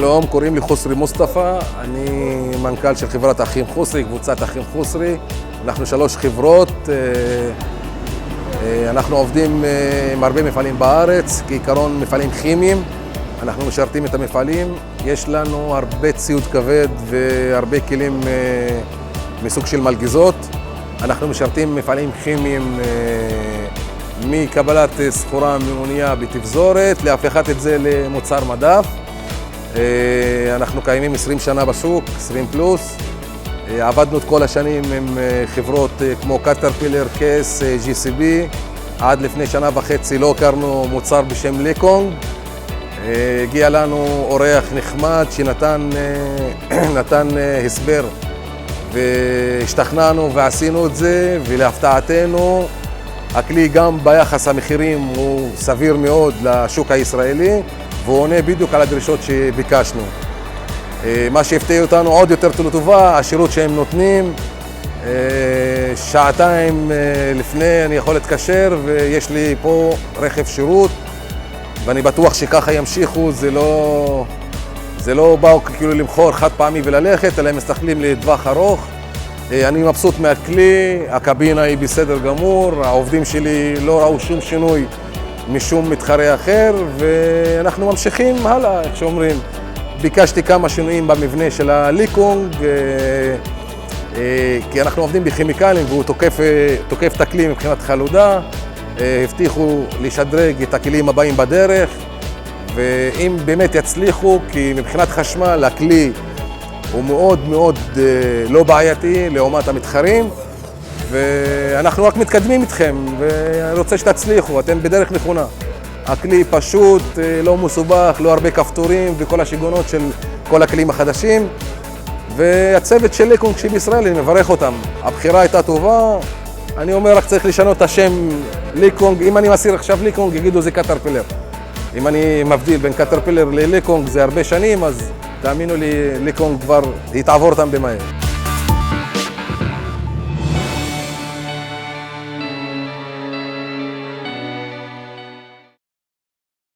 שלום, קוראים לי חוסרי מוסטפא, אני מנכ"ל של חברת אחים חוסרי, קבוצת אחים חוסרי. אנחנו 3 חברות, אנחנו עובדים עם הרבה מפעלים בארץ, כעיקרון מפעלים כימיים. אנחנו משרתים את המפעלים, יש לנו הרבה ציוד כבד והרבה כלים מסוג של מלגזות. אנחנו משרתים מפעלים כימיים מקבלת סחורה מאונייה בתפזורת, להפיכת את זה למוצר מדף. אנחנו קיימים 20 שנה בשוק, 20 פלוס. עבדנו את כל השנים עם חברות כמו קטרפילר, קס, GCB. עד לפני שנה וחצי לא הכרנו מוצר בשם ליקונג. הגיע לנו אורח נחמד שנתן הסבר והשתכנענו ועשינו את זה, ולהפתעתנו הכלי גם ביחס המחירים הוא סביר מאוד לשוק הישראלי והוא עונה בדיוק על הדרישות שביקשנו. מה שהפתיע אותנו עוד יותר לטובה, השירות שהם נותנים. שעתיים לפני אני יכול להתקשר ויש לי פה רכב שירות, ואני בטוח שככה ימשיכו. זה לא באו כאילו למכור חד פעמי וללכת, אלא הם מסתכלים לטווח ארוך. אני מבסוט מהכלי, הקבינה היא בסדר גמור, העובדים שלי לא ראו שום שינוי משום מתחרה אחר, ואנחנו ממשיכים הלאה, איך שאומרים. ביקשתי כמה שינויים במבנה של הליקונג, כי אנחנו עובדים בכימיקלים והוא תוקף את הכלי מבחינת חלודה. הבטיחו לשדרג את הכלים הבאים בדרך, ואם באמת יצליחו, כי מבחינת חשמל הכלי הוא מאוד מאוד לא בעייתי לעומת המתחרים, ואנחנו רק מתקדמים איתכם, ואני רוצה שתצליחו, אתם בדרך נכונה. הכלי פשוט, לא מסובך, לא הרבה כפתורים וכל השיגונות של כל הכלים החדשים, והצוות של ליקונג שבישראל, אני מברך אותם. הבחירה הייתה טובה, אני אומר רק צריך לשנות את השם ליקונג. אם אני מסיר עכשיו ליקונג יגידו זה קטרפילר. אם אני מבדיל בין קטרפילר לליקונג זה הרבה שנים, אז תאמינו לי, ליקונג כבר יתעבור אותם במהר.